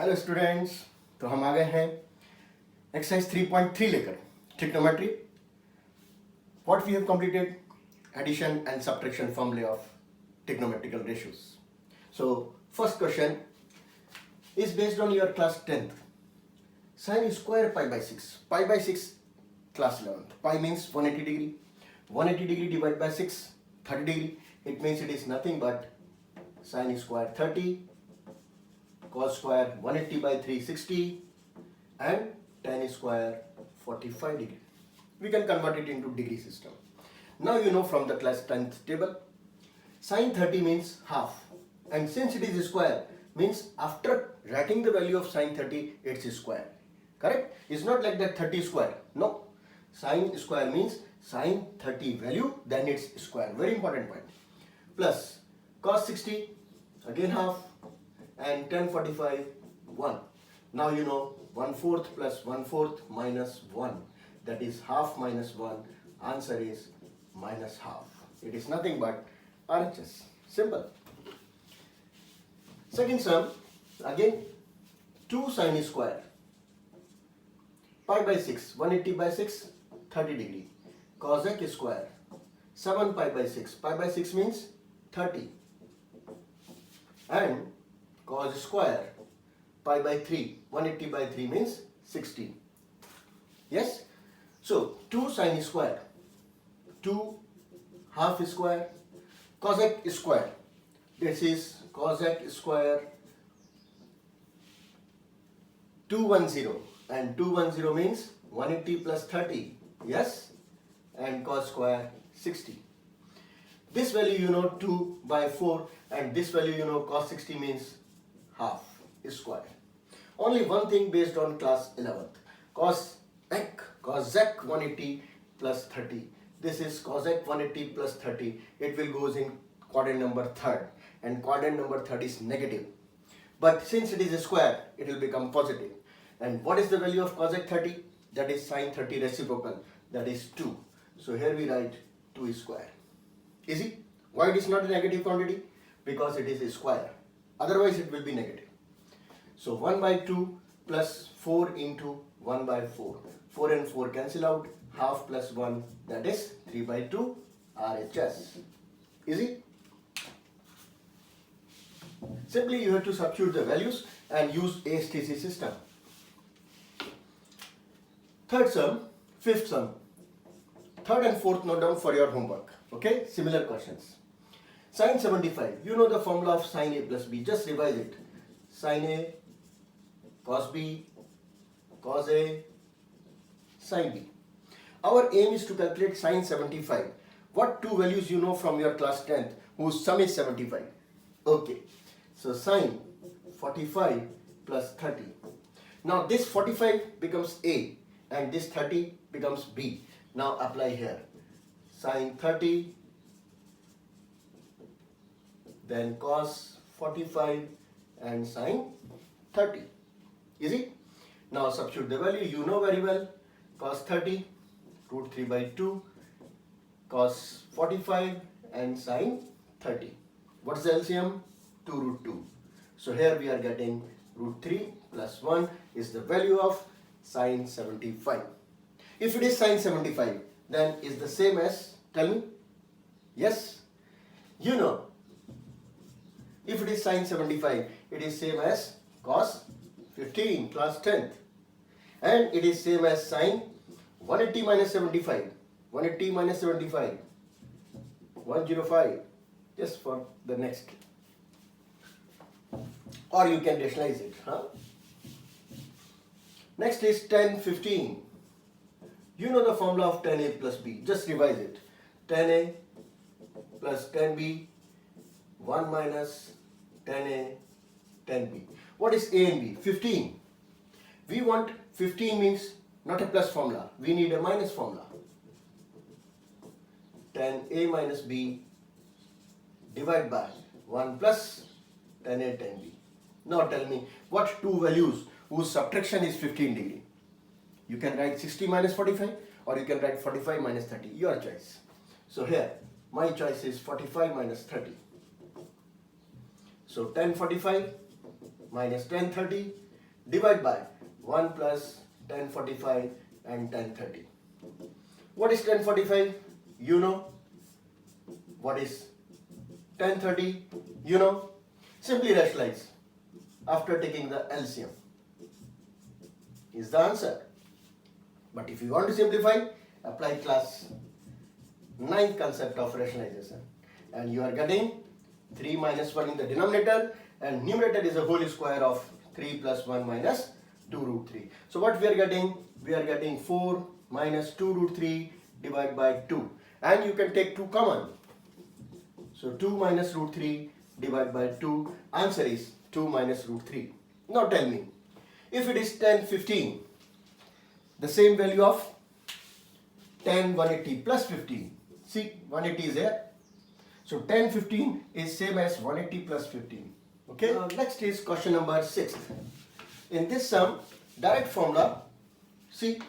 Hello students, तो हम आ गए हैं एक्सरसाइज 3.3 लेकर trigonometry. What we have completed addition and subtraction फॉर्मूले of trigonometrical ratios. So first question is based on your class 10th. Sin square pi by 6. Pi by 6 class 11th. Pi means 180 degree. 180 degree divided by 6, 30 degree. It means it is nothing but sin square 30, cos square 180 by 360 and tan square 45 degree. We can convert it into degree system. Now you know from the class 10th table, sin 30 means half, and since it is square means after writing the value of sin 30 it's square. Correct? It's not like that 30 square. No. Sin square means sin 30 value, then it's square. Very important point. Plus cos 60 again half, and tan 45 1. Now you know 1/4 plus 1/4 minus 1, that is half minus 1. Answer is minus half. It is nothing but RHS. Simple. Second sum, again 2 sin square pi by 6, 180 by 6, 30 degree, cosec square 7 pi by 6. Pi by 6 means 30, and cos square pi by 3, 180 by 3 means 60. Yes? So 2 sin square, 2 half square, cosec square, this is cosec square 210, and 210 means 180 plus 30. Yes? And cos square 60. This value you know 2 by 4, and this value you know cos 60 means half square. Only one thing based on class 11th. Cosec 180 plus 30. This is cosec 180 plus 30. It will goes in quadrant number 3rd, and quadrant number 3rd is negative. But since it is a square, it will become positive. And what is the value of cosec 30? That is sin 30 reciprocal. That is 2. So here we write 2 square. Easy? Why it is not a negative quantity? Because it is a square. Otherwise it will be negative. So 1 by 2 plus 4 into 1 by 4. 4 and 4 cancel out. Half plus 1, that is 3 by 2 RHS. Easy? Simply you have to substitute the values and use ASTC system. Third sum, fifth sum. Third and fourth note down for your homework. Okay? Similar questions. Sin 75. You know the formula of sin A plus B. Just revise it. Sin A, cos B, cos A, sin B. Our aim is to calculate sin 75. What two values you know from your class 10th whose sum is 75? Okay. So sin 45 plus 30. Now this 45 becomes A and this 30 becomes B. Now apply here. Sin 30, then cos 45 and sin 30. Easy? Now substitute the value. You know very well. Cos 30, root 3 by 2, cos 45 and sin 30. What's the LCM? 2 root 2. So here we are getting root 3 plus 1 is the value of sin 75. If it is sin 75, then is the same as, tell me? Yes? You know, if it is sin 75, it is same as cos 15 class 10th. And it is same as sin 180 minus 75. 180 minus 75. 105. Just for the next. Or you can rationalize it. Huh? Next is tan 15. You know the formula of tan A plus B. Just revise it. Tan A plus tan B. 1 minus tan A tan B. What is A and B? 15. We want 15 means not a plus formula. We need a minus formula. Tan A minus B divided by 1 plus tan A tan B. Now tell me what two values whose subtraction is 15 degree. You can write 60 minus 45 or you can write 45 minus 30. Your choice. So here my choice is 45 minus 30. So tan 45 minus tan 30 divided by 1 plus tan 45 and tan 30. What is tan 45? You know. What is tan 30? You know. Simply rationalize after taking the LCM is the answer. But if you want to simplify, apply class 9 concept of rationalization, and you are getting 3 minus 1 in the denominator, and numerator is a whole square of 3 plus 1 minus 2 root 3. So what we are getting? We are getting 4 minus 2 root 3 divided by 2, and you can take 2 common. So 2 minus root 3 divided by 2, answer is 2 minus root 3. Now tell me, if it is tan 15, the same value of tan 180 plus 15. See, 180 is here. So tan 15 is same as 180 plus 15. Okay. Next is question number 6. In this sum, direct formula. See,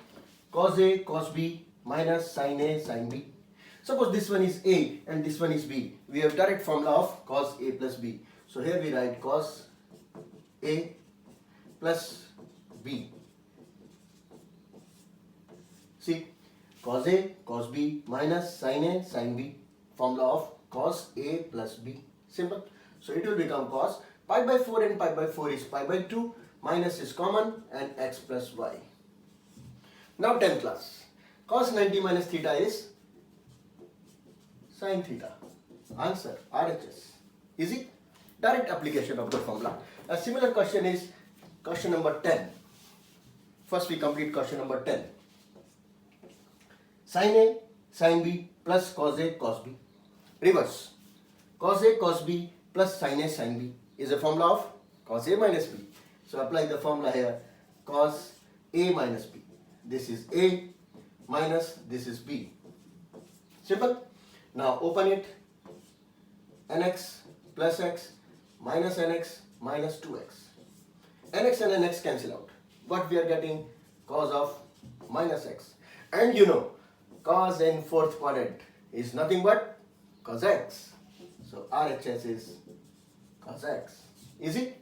cos A cos B minus sin A sin B. Suppose this one is A and this one is B. We have direct formula of cos A plus B. So here we write cos A plus B. See, cos A cos B minus sin A sin B. Formula of cos A plus B. Simple. So it will become cos pi by 4 and pi by 4 is pi by 2, minus is common, and x plus y. Now 10th class. Cos 90 minus theta is sin theta. Answer RHS. Easy. Direct application of the formula. A similar question is question number 10. First we complete question number 10. Sin A sin B plus cos A cos B. Reverse. Cos A cos B plus sin A sin B is a formula of cos A minus B. So apply the formula here. Cos A minus B. This is A minus this is B. Simple. Now open it. Nx plus x minus nx minus 2x. Nx and nx cancel out. What we are getting? Cos of minus x. And you know, cos in fourth quadrant is nothing but cos x. So RHS is cos x. Easy.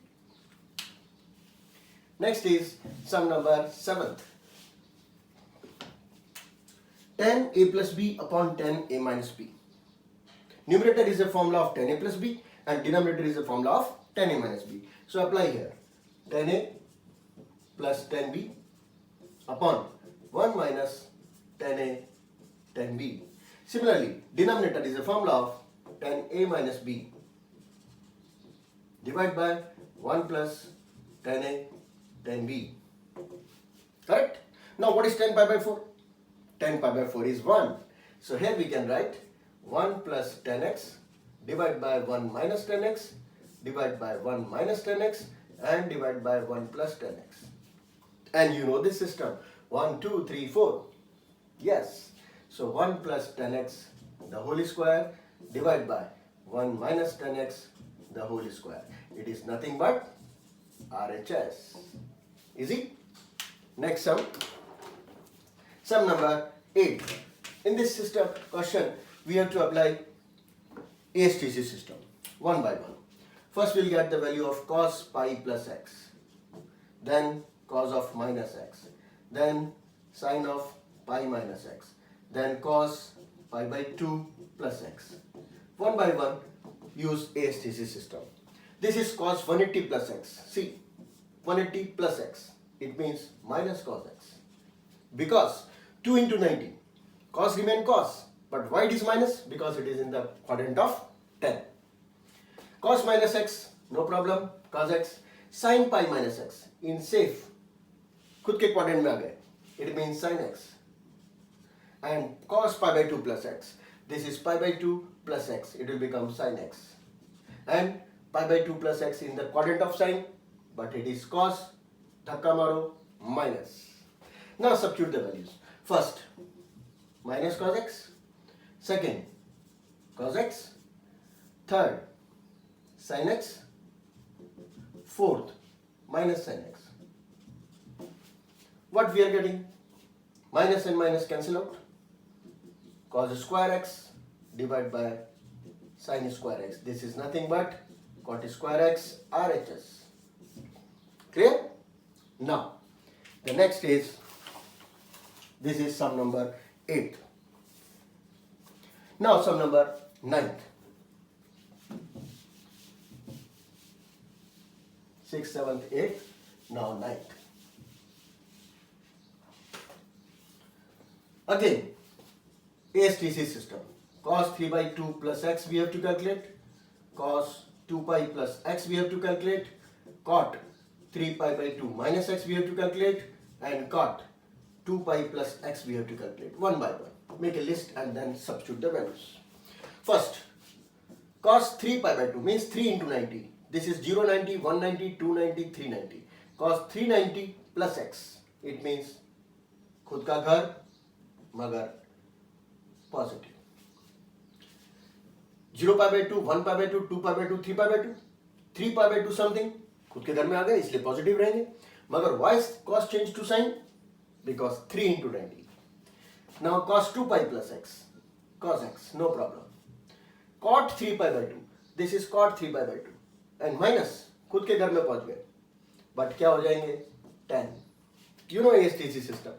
Next is sum number 7th. Tan A plus B upon tan A minus B. Numerator is a formula of tan A plus B and denominator is a formula of tan A minus B. So apply here. Tan A plus tan B upon 1 minus tan A tan B. Similarly, denominator is a formula of tan A minus B divided by 1 plus tan A tan B. Correct? Now what is tan pi by 4? Tan pi by 4 is 1. So here we can write 1 plus tan x divided by 1 minus tan x divided by 1 minus tan x and divided by 1 plus tan x. And you know this system. 1, 2, 3, 4. Yes. So 1 plus tan x the whole square divided by 1 minus tan x the whole square. It is nothing but RHS. Easy? Next sum. Sum number 8. In this system question, we have to apply ASTC system one by one. First we'll get the value of cos pi plus x, then cos of minus x, then sine of pi minus x, then cos pi by 2 plus x. One by one use ASTC system. This is cos 180 plus x. See, 180 plus x. It means minus cos x. Because 2 into 90. Cos remain cos. But why it is minus? Because it is in the quadrant of 10. Cos minus x. No problem. Cos x. Sin pi minus x. In safe. खुद के quadrant में आ गए. It means sin x. And cos pi by 2 plus x. This is pi by 2 plus x. It will become sin x. And pi by 2 plus x in the quadrant of sin. But it is cos. Dhakka maro. Minus. Now substitute the values. First, minus cos x. Second, cos x. Third, sin x. Fourth, minus sin x. What we are getting? Minus and minus cancel out. Cos square x divided by sin square x. This is nothing but cot square x RHS. Now the next is, this is sum number 8. Now sum number 9th. 6th, 7th, 8th, now 9th. Again, ASTC system. Cos 3 by 2 plus x we have to calculate. Cos 2 pi plus x we have to calculate. Cot 3 pi by 2 minus x we have to calculate. And cot 2 pi plus x we have to calculate one by one. Make a list and then substitute the values. First, cos 3 pi by 2 means 3 into 90. This is 0, 90, 190, 290, 390. Cos 390 plus x. It means खुद का घर मगर positive. 0 pi by 2, 1 pi by 2, 2 pi by 2, 3 pi by 2. 3 pi by 2 something खुद के घर में आ गए इसलिए पॉजिटिव रहेंगे. मगर why cos change to sign? Because 3 into 90. Now cos 2 pi plus x. Cos x, no problem. Cot 3 pi by 2. This is cot 3 pi by 2. And minus खुद के घर में पहुंच गए. बट क्या हो जाएंगे? 10. You know ASTC system.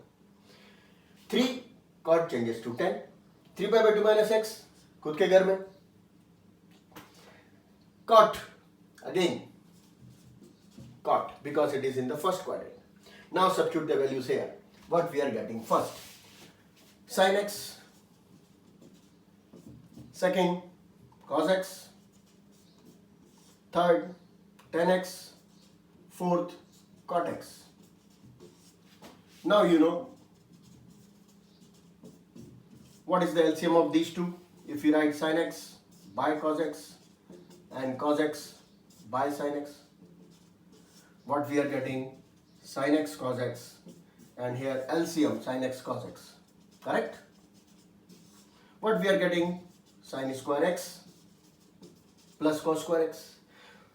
3 cot changes to 10. 3 pi by 2 minus x खुद के घर में. Cot again. Cot because it is in the first quadrant. Now substitute the values here. What we are getting first? Sin x. Second, cos x. Third, tan x. Fourth, cot x. Now you know what is the LCM of these two. If you write sin x by cos x and cos x by sin x, what we are getting? Sin x cos x, and here LCM sin x cos x. Correct? What we are getting? Sin square x plus cos square x.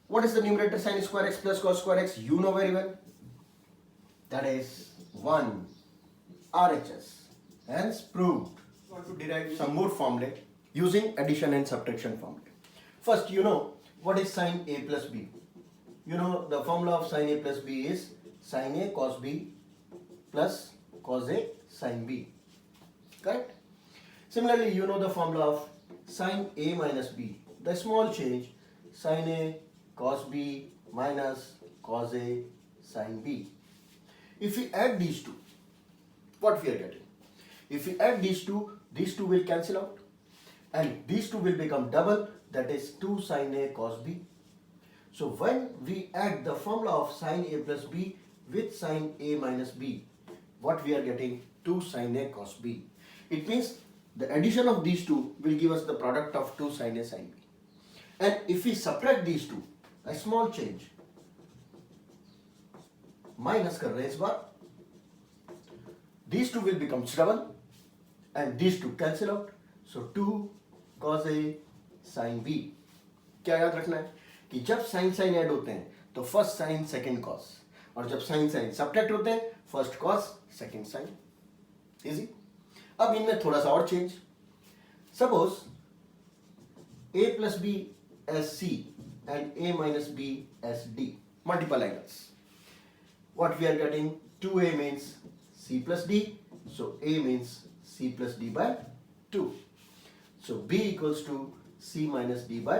What is the numerator? Sin square x plus cos square x. You know very well. That is 1 RHS. Hence proved. We want to derive some more formulae using addition and subtraction formulae. First, you know what is sin A plus B. You know the formula of sin A plus B is sin A cos B plus cos A sin B. Correct? Similarly, you know the formula of sin A minus B. The small change, sin A cos B minus cos A sin B. If we add these two, what we are getting? If we add these two will cancel out, and these two will become double, that is 2 sin A cos B. So when we add the formula of sin A plus B with sin A minus B, what we are getting? 2 sin A cos B. It means the addition of these two will give us the product of 2 sin A sin B. And if we subtract these two, a small change, minus कर रहे हैं इस बार, these two will become double and these two cancel out. So 2 cos A sin B. क्या याद रखना है कि जब sin sin ऐड होते हैं तो फर्स्ट sin सेकंड cos, और जब sin sin सब्ट्रैक्ट होते हैं first cos second sin. Easy. अब इनमें थोड़ा सा और change. Suppose A plus B as C and A minus B as D. Multiple angles. What we are getting? 2A means C plus D. So A means C plus D by 2. So B equals to C minus D by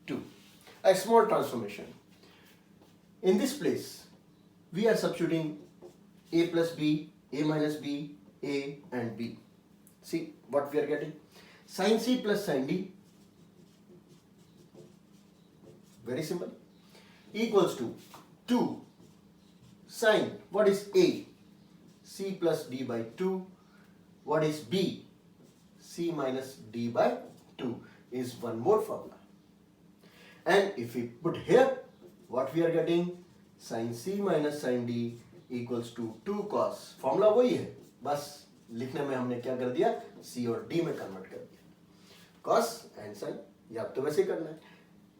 2. A small transformation. In this place, we are substituting A plus B, A minus B, A and B. See what we are getting? Sin C plus sin D. Very simple. Equals to 2 sin, what is A? C plus D by 2. What is B? C minus D by 2 is one more formula. And if we put here, what we are getting? Sin C minus sin D equals to 2 cos. Formula वही है, बस लिखने में हमने क्या कर दिया? C और D में कन्वर्ट कर दिया. Cos and sin, ये आप तो वैसे ही करना है.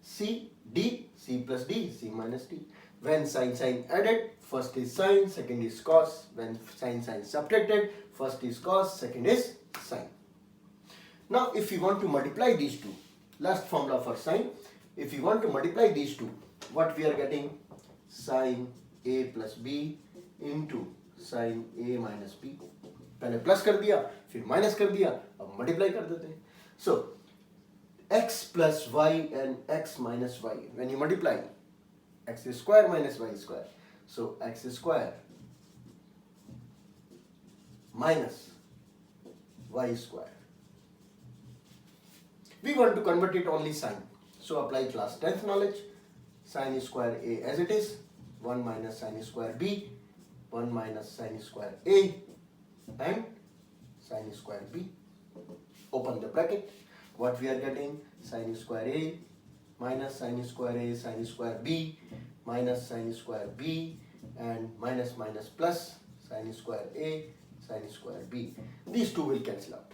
C, D, C plus D, C minus D. When sin added, first is sin, second is cos. When sin subtracted, first is cos, second is sin. Now if we want to multiply these two, last formula for sin, if we want to multiply these two, what we are getting? Sin A plus B into sine A minus B. पहले plus कर दिया फिर minus कर दिया, अब multiply कर देते हैं। सो x plus y and x minus y, when you multiply x square minus y square, so x square minus y square. We want to convert it only sign, so apply class 10th knowledge. Sin square a as it is, 1 minus sin square b, 1 minus sin square a and sin square b. Open the bracket. What we are getting? Sin square a minus sin square a sin square b minus sin square b and minus minus plus sin square a sin square b. These two will cancel out.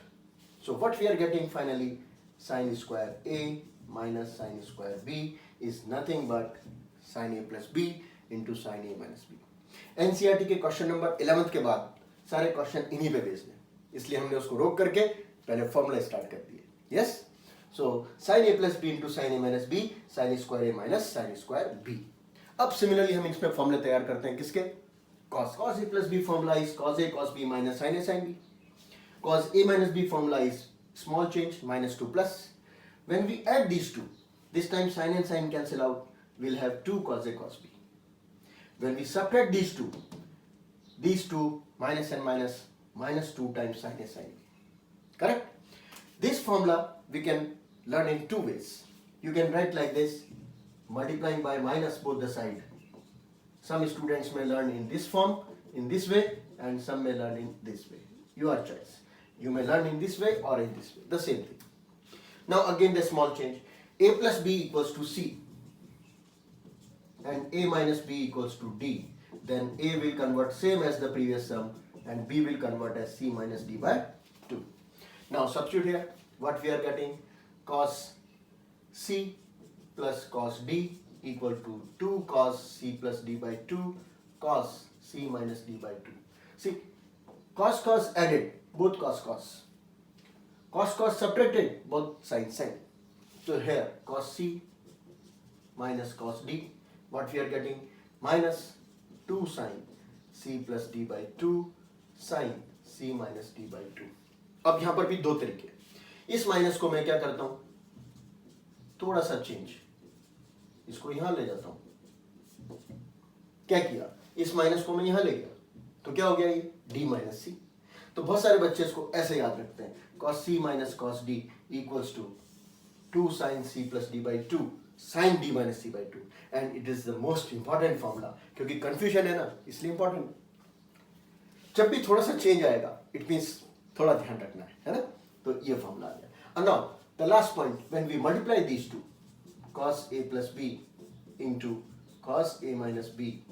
So what we are getting finally, sin square a minus sin square b is nothing but sin a plus b into sin a minus b. NCERT के question number 11 के बाद सारे question इन्हीं पे based हैं, इसलिए हमने उसको रोक करके पहले फॉर्मूला स्टार्ट कर दिए। Yes, so sin a plus b into sin a minus b, sin square a minus sin square b. अब सिमिलरली हम इसमें फॉर्मूले तैयार करते हैं किसके? cos a plus b formula is cos a cos b minus sin a sin b. Cos a minus b formula is small change minus 2 plus. When we add these two, this time sin and sin cancel out, we'll have 2 cos a cos b. When we subtract these two minus and minus, minus 2 times sin a sin b. Correct? This formula we can learn in two ways. You can write like this, multiplying by minus both the side. Some students may learn in this form, in this way, and some may learn in this way. Your choice. You may learn in this way or in this way. The same thing. Now again the small change. A plus b equals to c and a minus b equals to d. Then a will convert same as the previous sum and b will convert as c minus d by 2. Now substitute here. What we are getting? Cos c plus cos d equal to 2 cos c plus d by 2 cos c minus d by 2. See, cos added, both cos. Cos subtracted, both sin. So here cos c minus cos d, what we are getting? Minus 2 sin c plus d by 2 sin c minus d by 2. अब यहां पर भी दो तरीके। इस minus को मैं क्या करता हूं, थोड़ा सा चेंज, इसको यहां ले जाता हूं। क्या किया? इस माइनस को मैं यहां ले गया तो क्या हो गया, ये d माइनस सी। तो बहुत सारे बच्चे इसको ऐसे याद रखते हैं, cos c minus cos d equals to 2 sin c plus d by 2 sin d minus c by 2, and it is the most important formula, क्योंकि कंफ्यूजन है ना, इसलिए इंपॉर्टेंट। जब भी थोड़ा सा चेंज आएगा इट मींस थोड़ा ध्यान रखना है ना। तो ये फॉर्मूला आ गया। And now the last point, when we multiply these two, cos a plus b into cos a minus b,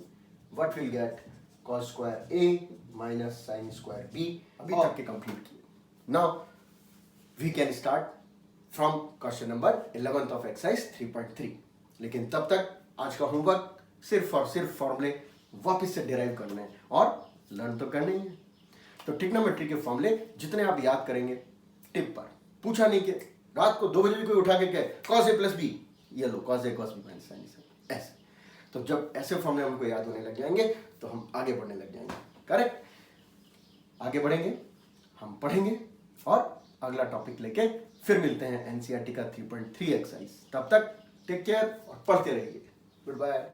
what we'll get? Cos square a minus sin square b. अभी तक के कंप्लीट किए। Now we can start from question number 11th of exercise 3.3. लेकिन तब तक आज का homework सिर्फ और सिर्फ फॉर्मूले वापस से डिराइव करने हैं और लर्न तो करने ही है। तो ट्रिग्नोमेट्री के फॉर्मूले जितने आप याद करेंगे टिप पर, पूछा नहीं कि रात को 2 बजे भी कोई उठा के कहे cos a plus b, ये लो cos a cos b minus sin a, ऐसे। तो जब ऐसे फॉर्मूले हमको याद होने लग जाएंगे तो हम आगे बढ़ने लग जाएंगे। करेक्ट? आगे बढ़ेंगे, हम पढ़ेंगे और अगला टॉपिक लेके फिर मिलते हैं एनसीईआरटी का 3.3 एक्सरसाइज। तब तक टेक केयर और पढ़ते रहिए। Good bye.